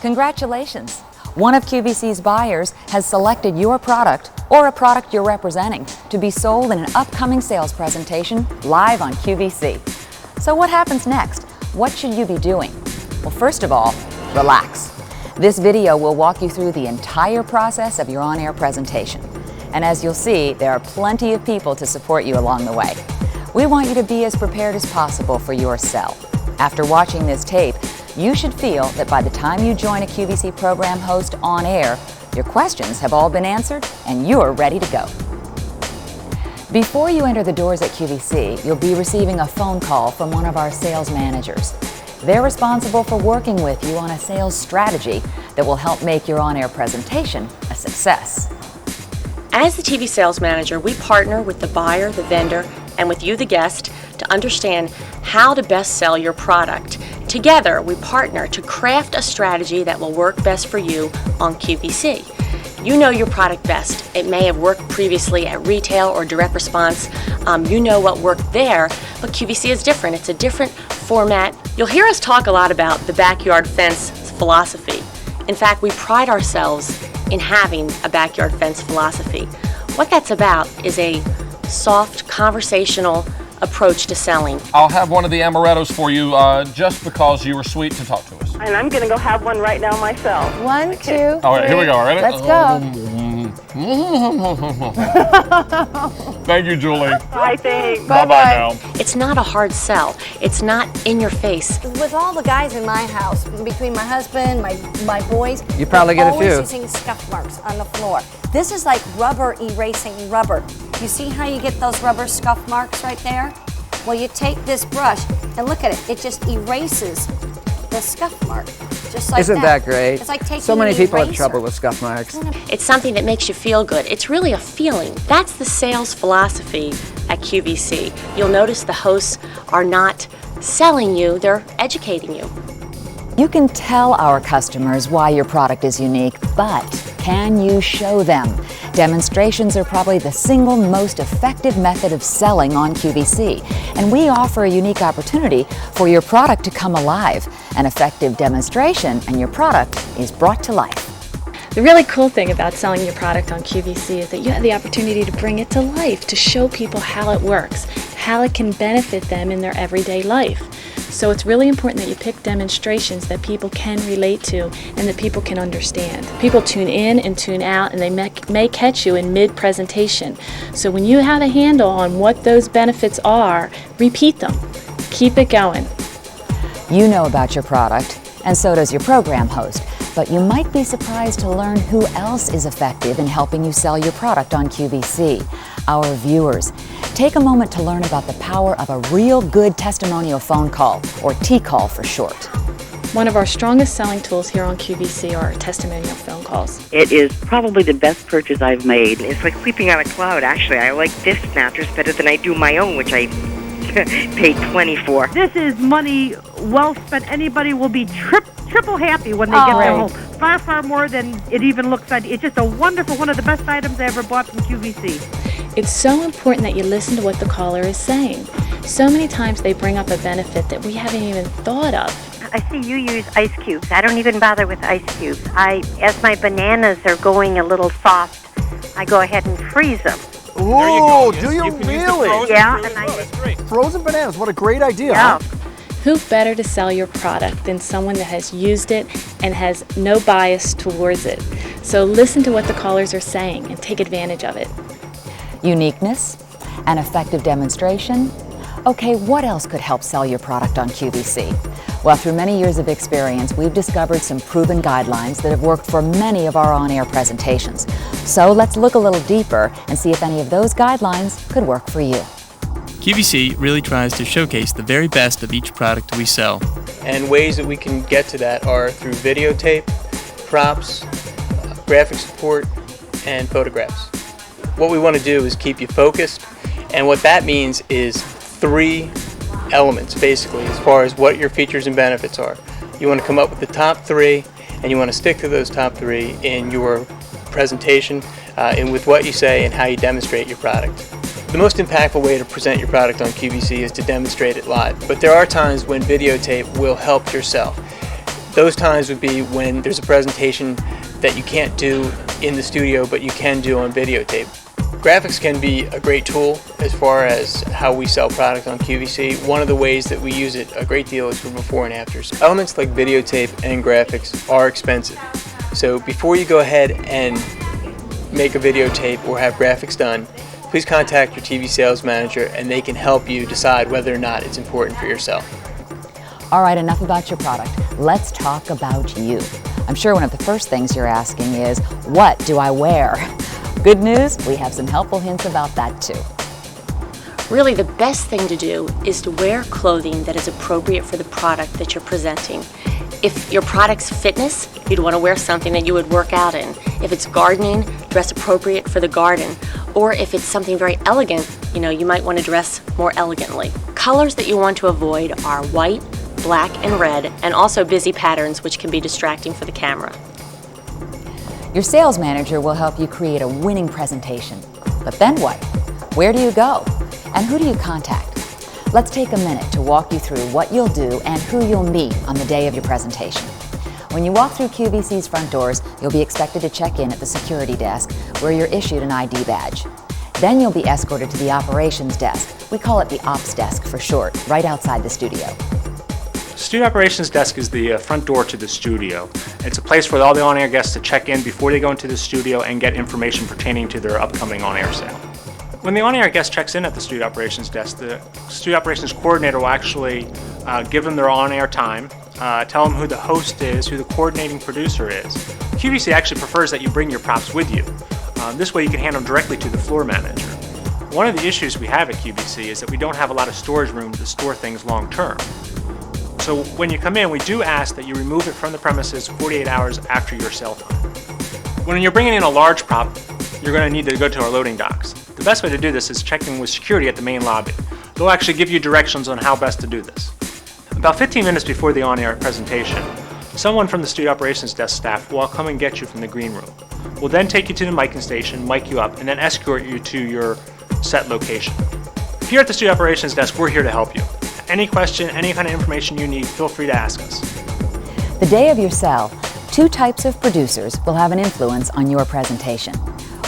Congratulations! One of QVC's buyers has selected your product or a product you're representing to be sold in an upcoming sales presentation live on QVC. So what happens next? What should you be doing? Well, first of all, relax. This video will walk you through the entire process of your on-air presentation. And as you'll see, there are plenty of people to support you along the way. We want you to be as prepared as possible for your sell. After watching this tape, you should feel that by the time you join a QVC program host on air, your questions have all been answered and you're ready to go. Before you enter the doors at QVC, you'll be receiving a phone call from one of our sales managers. They're responsible for working with you on a sales strategy that will help make your on-air presentation a success. As the TV sales manager, we partner with the buyer, the vendor, and with you, the guest, to understand how to best sell your product. Together, we partner to craft a strategy that will work best for you on QVC. You know your product best. It may have worked previously at retail or direct response. You know what worked there, but QVC is different. It's a different format. You'll hear us talk a lot about the backyard fence philosophy. In fact, we pride ourselves in having a backyard fence philosophy. What that's about is a soft, conversational approach to selling. I'll have one of the amarettos for you just because you were sweet to talk to us. And I'm going to go have one right now myself. One, two, All right, here we go. Ready? Let's go. Thank you, Julie. Bye, thanks. Bye-bye now. It's not a hard sell. It's not in your face. With all the guys in my house, between my husband, my boys, You probably get a few. always using scuff marks on the floor. This is like rubber erasing rubber. You see how you get those rubber scuff marks right there? Well, you take this brush and look at it. It just erases the scuff mark, just like Isn't that great? It's like taking so many an people have eraser. trouble with scuff marks. It's something that makes you feel good. It's really a feeling. That's the sales philosophy at QVC. You'll notice the hosts are not selling you, they're educating you. You can tell our customers why your product is unique, but can you show them? Demonstrations are probably the single most effective method of selling on QVC, and we offer a unique opportunity for your product to come alive. An effective demonstration and your product is brought to life. The really cool thing about selling your product on QVC is that you have the opportunity to bring it to life, to show people how it works, how it can benefit them in their everyday life. So it's really important that you pick demonstrations that people can relate to and that people can understand. People tune in and tune out, and they may catch you in mid-presentation. So when you have a handle on what those benefits are, repeat them. Keep it going. You know about your product, and so does your program host, but you might be surprised to learn who else is effective in helping you sell your product on QVC. Our viewers. Take a moment to learn about the power of a real good testimonial phone call, or T-call for short. One of our strongest selling tools here on QVC are testimonial phone calls. It is probably the best purchase I've made. It's like sleeping on a cloud, actually. I like this mattress better than I do my own, which I paid $20 for. This is money well spent. Anybody will be triple happy when they get their home. Far, far more than it even looks like. It's just a wonderful, one of the best items I ever bought from QVC. It's so important that you listen to what the caller is saying. So many times they bring up a benefit that we haven't even thought of. I see you use ice cubes. I don't even bother with ice cubes. As my bananas are going a little soft, I go ahead and freeze them. Ooh, do you really? Yeah, and Frozen bananas, what a great idea. Yeah. Who better to sell your product than someone that has used it and has no bias towards it? So listen to what the callers are saying and take advantage of it. Uniqueness, an effective demonstration. Okay, what else could help sell your product on QVC? Well, through many years of experience, we've discovered some proven guidelines that have worked for many of our on-air presentations. So let's look a little deeper and see if any of those guidelines could work for you. QVC really tries to showcase the very best of each product we sell. And ways that we can get to that are through videotape, props, graphic support, and photographs. What we want to do is keep you focused, and what that means is 3 elements basically as far as what your features and benefits are. You want to come up with the top 3, and you want to stick to those top 3 in your presentation and with what you say and how you demonstrate your product. The most impactful way to present your product on QVC is to demonstrate it live, but there are times when videotape will help yourself. Those times would be when there's a presentation that you can't do in the studio but you can do on videotape. Graphics can be a great tool as far as how we sell product on QVC. One of the ways that we use it a great deal is for before and afters. Elements like videotape and graphics are expensive. So before you go ahead and make a videotape or have graphics done, please contact your TV sales manager and they can help you decide whether or not it's important for yourself. All right, enough about your product. Let's talk about you. I'm sure one of the first things you're asking is, what do I wear? Good news, we have some helpful hints about that too. Really, the best thing to do is to wear clothing that is appropriate for the product that you're presenting. If your product's fitness, you'd want to wear something that you would work out in. If it's gardening, dress appropriate for the garden. Or if it's something very elegant, you might want to dress more elegantly. Colors that you want to avoid are white, black, and red, and also busy patterns, which can be distracting for the camera. Your sales manager will help you create a winning presentation. But then what? Where do you go? And who do you contact? Let's take a minute to walk you through what you'll do and who you'll meet on the day of your presentation. When you walk through QVC's front doors, you'll be expected to check in at the security desk where you're issued an ID badge. Then you'll be escorted to the operations desk. We call it the ops desk for short, right outside the studio. Studio operations desk is the front door to the studio. It's a place for all the on-air guests to check in before they go into the studio and get information pertaining to their upcoming on-air sale. When the on-air guest checks in at the studio operations desk, the studio operations coordinator will actually give them their on-air time, tell them who the host is, who the coordinating producer is. QVC actually prefers that you bring your props with you. This way you can hand them directly to the floor manager. One of the issues we have at QVC is that we don't have a lot of storage room to store things long term. So when you come in, we do ask that you remove it from the premises 48 hours after your sale time. When you're bringing in a large prop, you're going to need to go to our loading docks. The best way to do this is checking with security at the main lobby. They'll actually give you directions on how best to do this. About 15 minutes before the on-air presentation, someone from the studio operations desk staff will come and get you from the green room. We'll then take you to the miking station, mic you up, and then escort you to your set location. Here at the studio operations desk, we're here to help you. Any question, any kind of information you need, feel free to ask us. The day of your sale, two types of producers will have an influence on your presentation.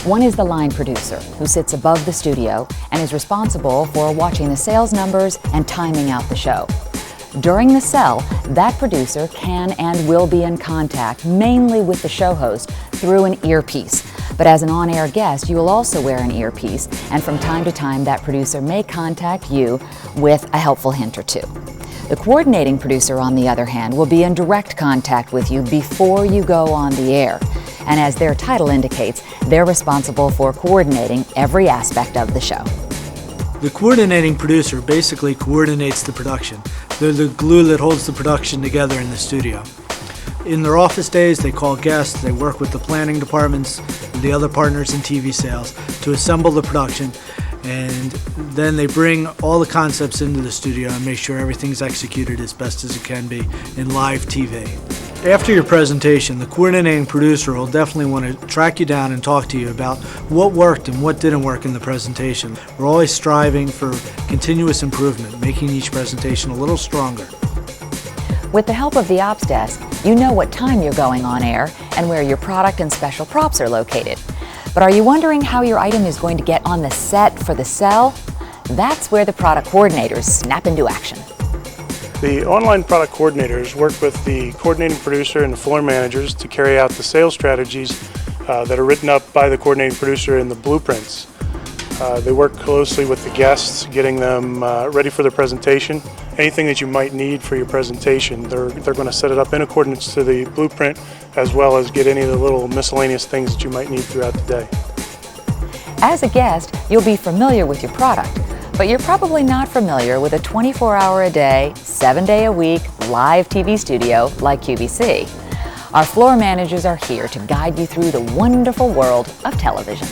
One is the line producer, who sits above the studio and is responsible for watching the sales numbers and timing out the show. During the sell, that producer can and will be in contact mainly with the show host through an earpiece. But as an on-air guest, you will also wear an earpiece, and from time to time that producer may contact you with a helpful hint or two. The coordinating producer, on the other hand, will be in direct contact with you before you go on the air. And as their title indicates, they're responsible for coordinating every aspect of the show. The coordinating producer basically coordinates the production. They're the glue that holds the production together in the studio. In their office days, they call guests, they work with the planning departments, the other partners in TV sales to assemble the production, and then they bring all the concepts into the studio and make sure everything's executed as best as it can be in live TV. After your presentation, the coordinating producer will definitely want to track you down and talk to you about what worked and what didn't work in the presentation. We're always striving for continuous improvement, making each presentation a little stronger. With the help of the ops desk, you know what time you're going on air and where your product and special props are located. But are you wondering how your item is going to get on the set for the sell? That's where the product coordinators snap into action. The online product coordinators work with the coordinating producer and the floor managers to carry out the sales strategies that are written up by the coordinating producer in the blueprints. They work closely with the guests, getting them ready for their presentation. Anything that you might need for your presentation, they're going to set it up in accordance to the blueprint, as well as get any of the little miscellaneous things that you might need throughout the day. As a guest, you'll be familiar with your product, but you're probably not familiar with a 24-hour-a-day, 7-day-a-week live TV studio like QVC. Our floor managers are here to guide you through the wonderful world of television.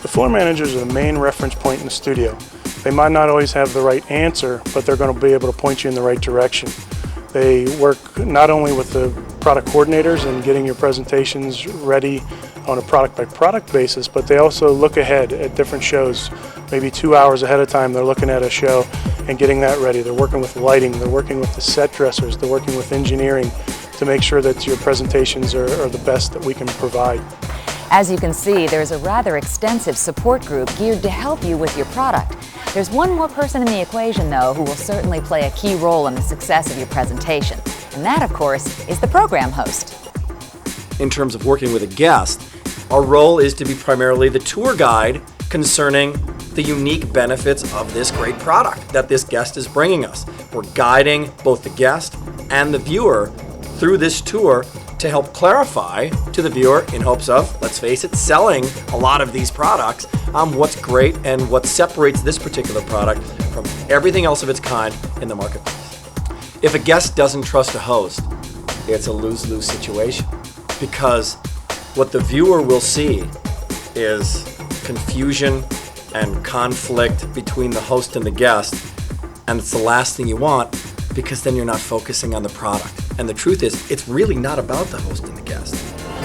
The floor managers are the main reference point in the studio. They might not always have the right answer, but they're going to be able to point you in the right direction. They work not only with the product coordinators and getting your presentations ready on a product-by-product basis, but they also look ahead at different shows. Maybe 2 hours ahead of time, they're looking at a show and getting that ready. They're working with lighting, they're working with the set dressers, they're working with engineering to make sure that your presentations are the best that we can provide. As you can see, there's a rather extensive support group geared to help you with your product. There's one more person in the equation, though, who will certainly play a key role in the success of your presentation. And that, of course, is the program host. In terms of working with a guest, our role is to be primarily the tour guide concerning the unique benefits of this great product that this guest is bringing us. We're guiding both the guest and the viewer through this tour to help clarify to the viewer, in hopes of, let's face it, selling a lot of these products, what's great and what separates this particular product from everything else of its kind in the marketplace. If a guest doesn't trust a host, it's a lose-lose situation, because what the viewer will see is confusion and conflict between the host and the guest, and it's the last thing you want, because then you're not focusing on the product. And the truth is, it's really not about the host and the guest.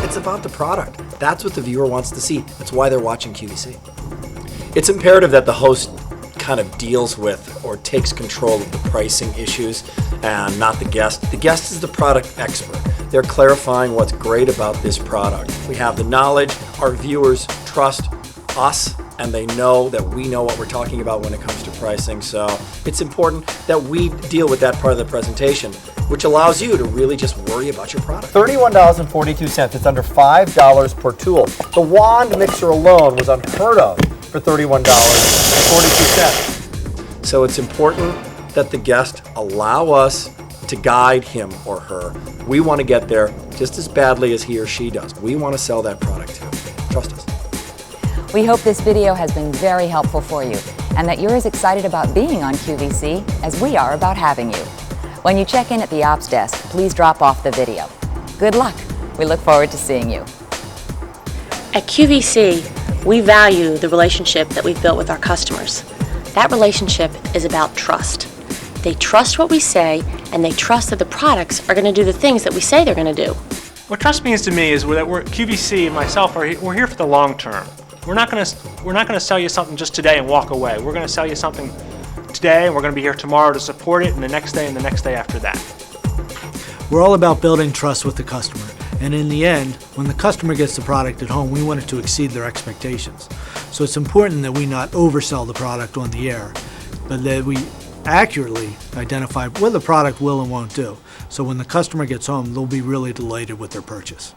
It's about the product. That's what the viewer wants to see. That's why they're watching QVC. It's imperative that the host kind of deals with or takes control of the pricing issues and not the guest. The guest is the product expert. They're clarifying what's great about this product. We have the knowledge, our viewers trust us, and they know that we know what we're talking about when it comes to pricing. So it's important that we deal with that part of the presentation, which allows you to really just worry about your product. $31.42. It's under $5 per tool. The wand mixer alone was unheard of for $31.42. So it's important that the guest allow us to guide him or her. We want to get there just as badly as he or she does. We want to sell that product too. Trust us. We hope this video has been very helpful for you and that you're as excited about being on QVC as we are about having you. When you check in at the ops desk, please drop off the video. Good luck. We look forward to seeing you. At QVC, we value the relationship that we've built with our customers. That relationship is about trust. They trust what we say, and they trust that the products are going to do the things that we say they're going to do. What trust means to me is that QVC and myself we're here for the long term. We're not going to sell you something just today and walk away. We're going to sell you something today, and we're going to be here tomorrow to support it, and the next day and the next day after that. We're all about building trust with the customer, and in the end, when the customer gets the product at home, we want it to exceed their expectations. So it's important that we not oversell the product on the air, but that we accurately identify what the product will and won't do. So when the customer gets home, they'll be really delighted with their purchase.